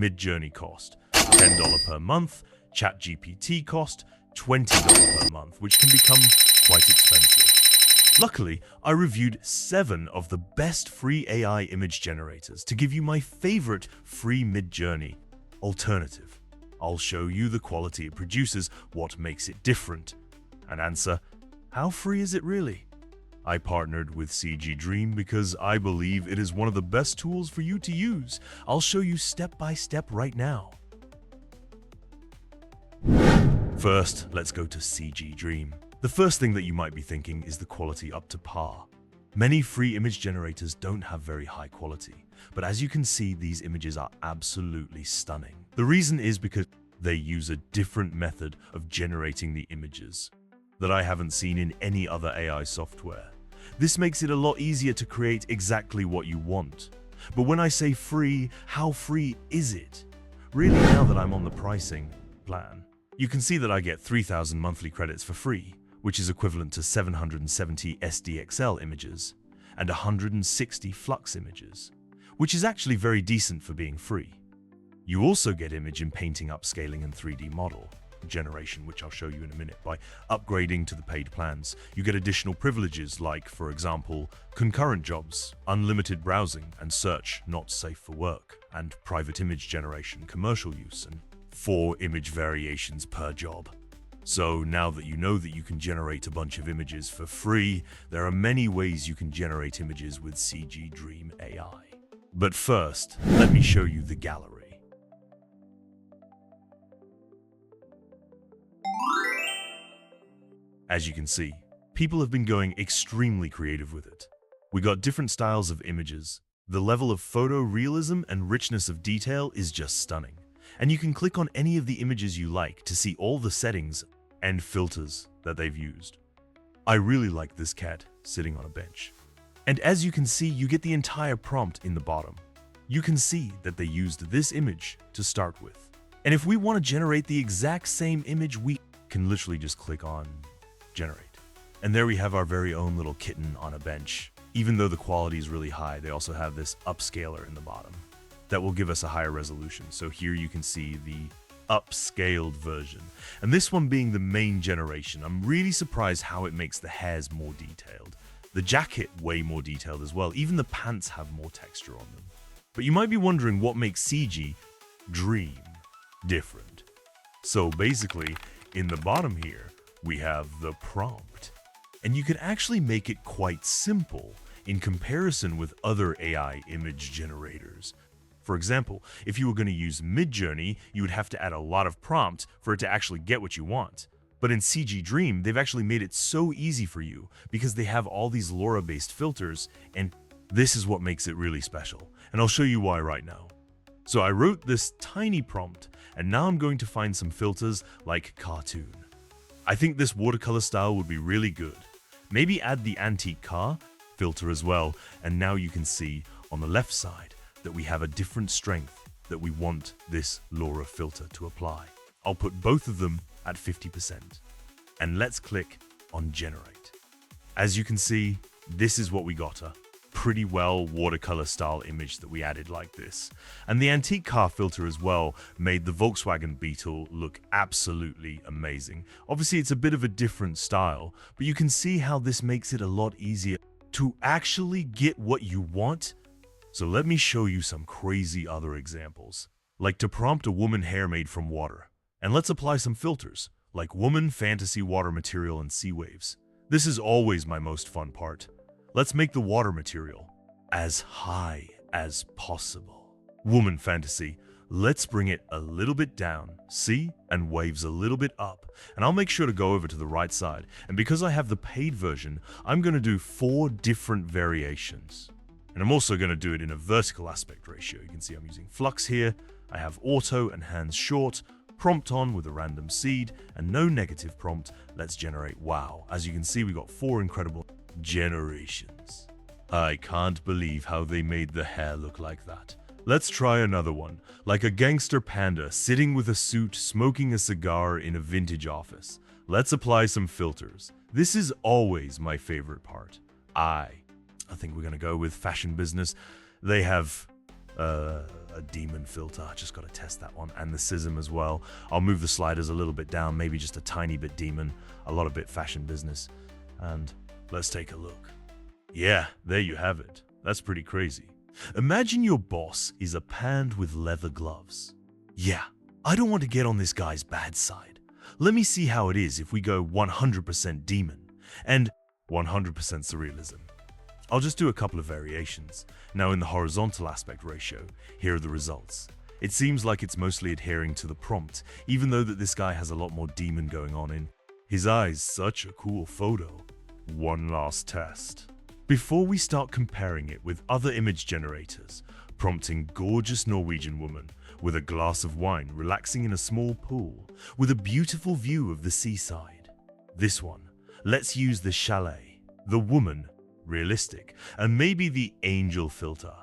Midjourney cost $10 per month, ChatGPT cost $20 per month, which can become quite expensive. Luckily, I reviewed 7 of the best free AI image generators to give you my favorite free Midjourney alternative. I'll show you the quality it produces, what makes it different, and answer, how free is it really? I partnered with CGDream because I believe it is one of the best tools for you to use. I'll show you step by step right now. First, let's go to CGDream. The first thing that you might be thinking is the quality up to par. Many free image generators don't have very high quality, but as you can see, these images are absolutely stunning. The reason is because they use a different method of generating the images that I haven't seen in any other AI software. This makes it a lot easier to create exactly what you want. But when I say free, how free is it? Really, now that I'm on the pricing plan, you can see that I get 3,000 monthly credits for free, which is equivalent to 770 SDXL images and 160 Flux images, which is actually very decent for being free. You also get image inpainting, upscaling, and 3D model generation, which I'll show you in a minute. By upgrading to the paid plans, you get additional privileges like, for example, concurrent jobs, unlimited browsing and search not safe for work, and private image generation, commercial use, and 4 image variations per job. So now that you know that you can generate a bunch of images for free, there are many ways you can generate images with CGDream AI. But first, let me show you the gallery. As you can see, people have been going extremely creative with it. We got different styles of images. The level of photorealism and richness of detail is just stunning. And you can click on any of the images you like to see all the settings and filters that they've used. I really like this cat sitting on a bench. And as you can see, you get the entire prompt in the bottom. You can see that they used this image to start with. And if we want to generate the exact same image, we can literally just click on generate. And there we have our very own little kitten on a bench. Even though the quality is really high, they also have this upscaler in the bottom that will give us a higher resolution. So here you can see the upscaled version. And this one being the main generation, I'm really surprised how it makes the hairs more detailed. The jacket way more detailed as well. Even the pants have more texture on them. But you might be wondering what makes CGDream different. So basically, in the bottom here, we have the prompt. And you can actually make it quite simple in comparison with other AI image generators. For example, if you were going to use Midjourney, you would have to add a lot of prompt for it to actually get what you want. But in CGDream, they've actually made it so easy for you because they have all these LoRa-based filters, and this is what makes it really special. And I'll show you why right now. So I wrote this tiny prompt, and now I'm going to find some filters like cartoon. I think this watercolor style would be really good. Maybe add the antique car filter as well, and now you can see on the left side that we have a different strength that we want this LoRa filter to apply. I'll put both of them at 50%. And let's click on generate. As you can see, this is what we got, a pretty well watercolor style image that we added like this. And the antique car filter as well made the Volkswagen Beetle look absolutely amazing. Obviously it's a bit of a different style, but you can see how this makes it a lot easier to actually get what you want. So let me show you some crazy other examples. Like to prompt a woman hair made from water. And let's apply some filters, like woman, fantasy, water material, and sea waves. This is always my most fun part. Let's make the water material as high as possible. Woman fantasy, let's bring it a little bit down, see, and waves a little bit up. And I'll make sure to go over to the right side. And because I have the paid version, I'm going to do 4 different variations. And I'm also going to do it in a vertical aspect ratio. You can see I'm using flux here. I have auto and hands short, prompt on with a random seed, and no negative prompt. Let's generate. Wow. As you can see, we got 4 incredible generations. I can't believe how they made the hair look like that. Let's try another one, like a gangster panda sitting with a suit smoking a cigar in a vintage office. Let's apply some filters. This is always my favorite part. I think we're gonna go with fashion business. They have a demon filter. I just got to test that one. And the schism as well. I'll move the sliders a little bit down, maybe just a tiny bit demon, a lot of bit fashion business. And let's take a look. Yeah, there you have it. That's pretty crazy. Imagine your boss is a panda with leather gloves. Yeah, I don't want to get on this guy's bad side. Let me see how it is if we go 100% demon and 100% surrealism. I'll just do a couple of variations. Now in the horizontal aspect ratio, here are the results. It seems like it's mostly adhering to the prompt, even though that this guy has a lot more demon going on in his eyes. Such a cool photo. One last test. Before we start comparing it with other image generators, prompting gorgeous Norwegian woman with a glass of wine relaxing in a small pool with a beautiful view of the seaside. This one, let's use the chalet, the woman, realistic, and maybe the angel filter.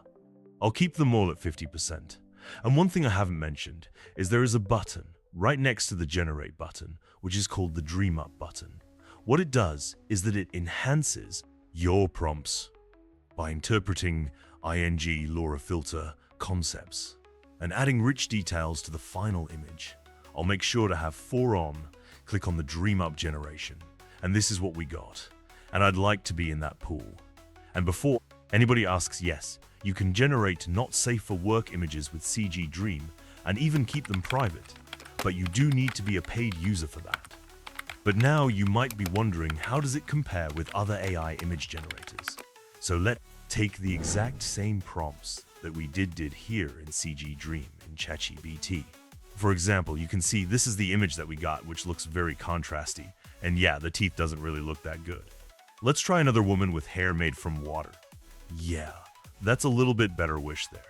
I'll keep them all at 50%. And one thing I haven't mentioned is there is a button right next to the generate button, which is called the dream up button. What it does is that it enhances your prompts by interpreting ing LoRa filter concepts and adding rich details to the final image. I'll make sure to have 4 on, click on the dream up generation, and this is what we got. And I'd like to be in that pool. And before anybody asks, yes, you can generate not safe for work images with CGDream and even keep them private, but you do need to be a paid user for that. But now you might be wondering, how does it compare with other AI image generators? So let's take the exact same prompts that we did here in CGDream in ChatGPT. For example, you can see this is the image that we got, which looks very contrasty. And yeah, the teeth doesn't really look that good. Let's try another woman with hair made from water. Yeah, that's a little bit better wish there.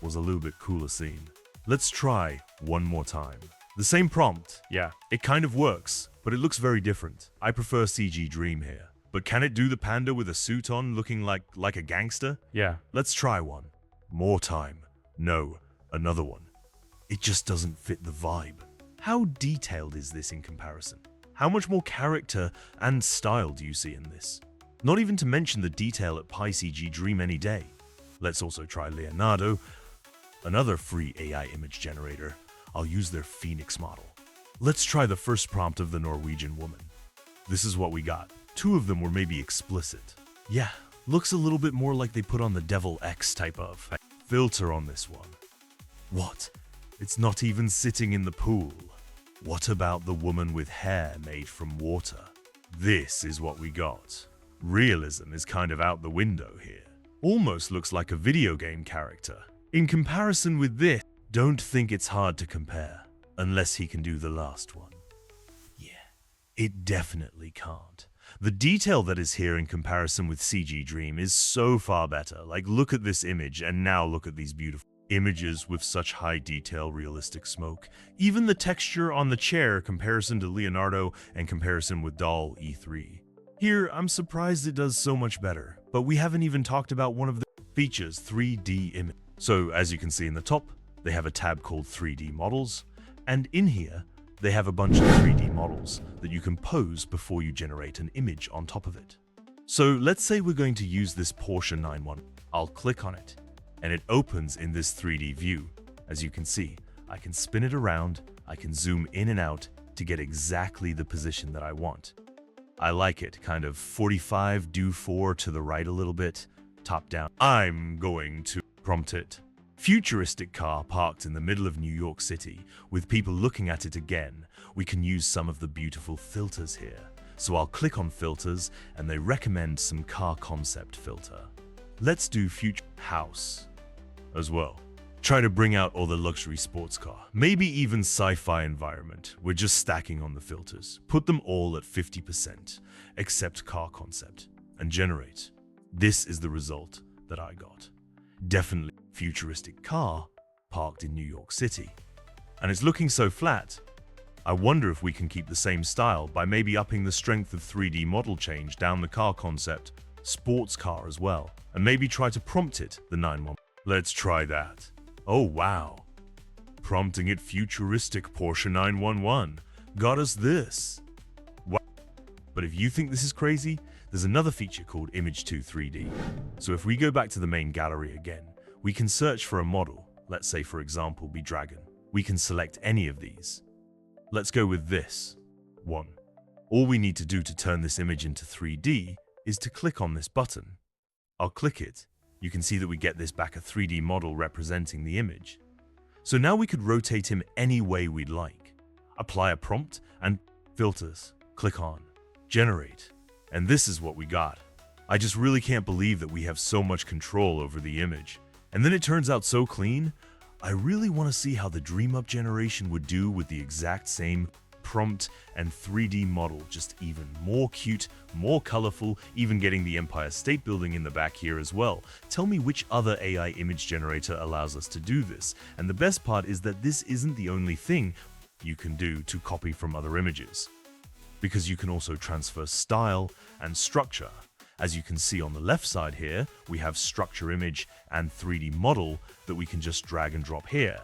Was a little bit cooler scene. Let's try one more time. The same prompt, yeah, it kind of works, but it looks very different. I prefer CGDream here. But can it do the panda with a suit on looking like a gangster? Yeah. Let's try one. More time. No, another one. It just doesn't fit the vibe. How detailed is this in comparison? How much more character and style do you see in this? Not even to mention the detail at CGDream any day. Let's also try Leonardo, another free AI image generator. I'll use their Phoenix model. Let's try the first prompt of the Norwegian woman. This is what we got. 2 of them were maybe explicit. Yeah, looks a little bit more like they put on the Devil X type of filter on this one. What? It's not even sitting in the pool. What about the woman with hair made from water? This is what we got. Realism is kind of out the window here. Almost looks like a video game character. In comparison with this, don't think it's hard to compare, unless he can do the last one. Yeah, it definitely can't. The detail that is here in comparison with CGDream is so far better. Like, look at this image, and now look at these beautiful images with such high detail, realistic smoke. Even the texture on the chair, comparison to Leonardo and comparison with DALL E3. Here, I'm surprised it does so much better, but we haven't even talked about one of the features, 3D image. So as you can see in the top, they have a tab called 3D models, and in here, they have a bunch of 3D models that you can pose before you generate an image on top of it. So let's say we're going to use this Porsche 911. I'll click on it, and it opens in this 3D view. As you can see, I can spin it around, I can zoom in and out to get exactly the position that I want. I like it, kind of 45, do 4 to the right a little bit, top down. I'm going to prompt it. Futuristic car parked in the middle of New York City, with people looking at it again. We can use some of the beautiful filters here. So I'll click on filters, and they recommend some car concept filter. Let's do future house as well. Try to bring out all the luxury sports car, maybe even sci-fi environment. We're just stacking on the filters. Put them all at 50%, except car concept, and generate. This is the result that I got. Definitely futuristic car parked in New York City. And it's looking so flat. I wonder if we can keep the same style by maybe upping the strength of 3D model change down the car concept, sports car as well, and maybe try to prompt it the 911. Let's try that. Oh wow. Prompting it futuristic Porsche 911 got us this. Wow. But if you think this is crazy, there's another feature called Image 2 3D. So if we go back to the main gallery again, we can search for a model. let's say for example be dragon. We can select any of these. Let's go with this one. All we need to do to turn this image into 3D is to click on this button. I'll click it. You can see that we get this back a 3D model representing the image. So now we could rotate him any way we'd like. Apply a prompt and filters. Click on generate. And this is what we got. I just really can't believe that we have so much control over the image. And then it turns out so clean. I really want to see how the DreamUp generation would do with the exact same prompt and 3D model, just even more cute, more colorful, even getting the Empire State Building in the back here as well. Tell me which other AI image generator allows us to do this. And the best part is that this isn't the only thing you can do to copy from other images, because you can also transfer style and structure. As you can see on the left side here, we have structure image and 3D model that we can just drag and drop here.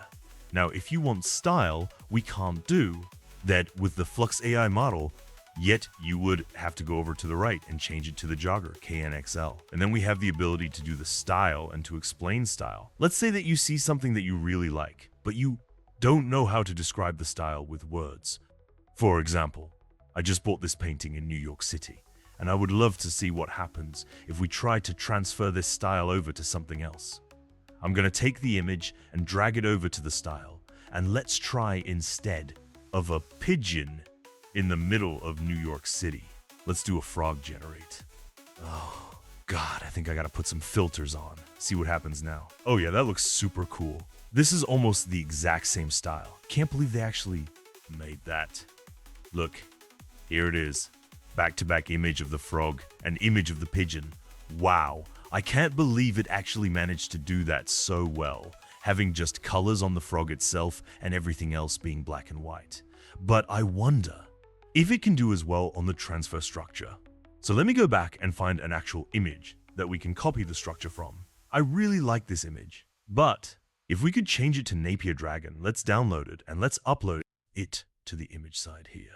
Now, if you want style, we can't do that with the Flux AI model, yet you would have to go over to the right and change it to the jogger, KNXL. And then we have the ability to do the style and to explain style. Let's say that you see something that you really like, but you don't know how to describe the style with words. For example, I just bought this painting in New York City, and I would love to see what happens if we try to transfer this style over to something else. I'm going to take the image and drag it over to the style, and let's try instead of a pigeon in the middle of New York City. Let's do a frog generate. Oh, God, I think I gotta put some filters on. See what happens now. Oh yeah, that looks super cool. This is almost the exact same style. Can't believe they actually made that. Look, here it is. Back-to-back image of the frog and image of the pigeon. Wow, I can't believe it actually managed to do that so well, having just colors on the frog itself and everything else being black and white. But I wonder if it can do as well on the transfer structure. So let me go back and find an actual image that we can copy the structure from. I really like this image, but if we could change it to Napier Dragon, let's download it and let's upload it to the image side here.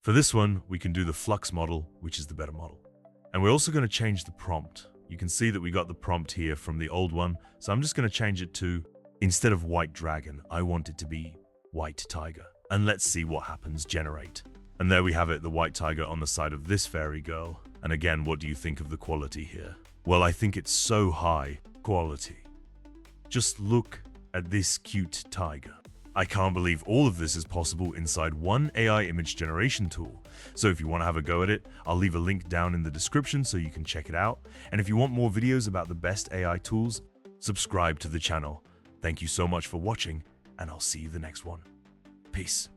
For this one, we can do the Flux model, which is the better model. And we're also going to change the prompt. You can see that we got the prompt here from the old one, so I'm just going to change it to, instead of white dragon, I want it to be white tiger. And let's see what happens, generate. And there we have it, the white tiger on the side of this fairy girl. And again, what do you think of the quality here? Well, I think it's so high quality. Just look at this cute tiger. I can't believe all of this is possible inside one AI image generation tool. So if you want to have a go at it, I'll leave a link down in the description so you can check it out. And if you want more videos about the best AI tools, subscribe to the channel. Thank you so much for watching, and I'll see you the next one. Peace.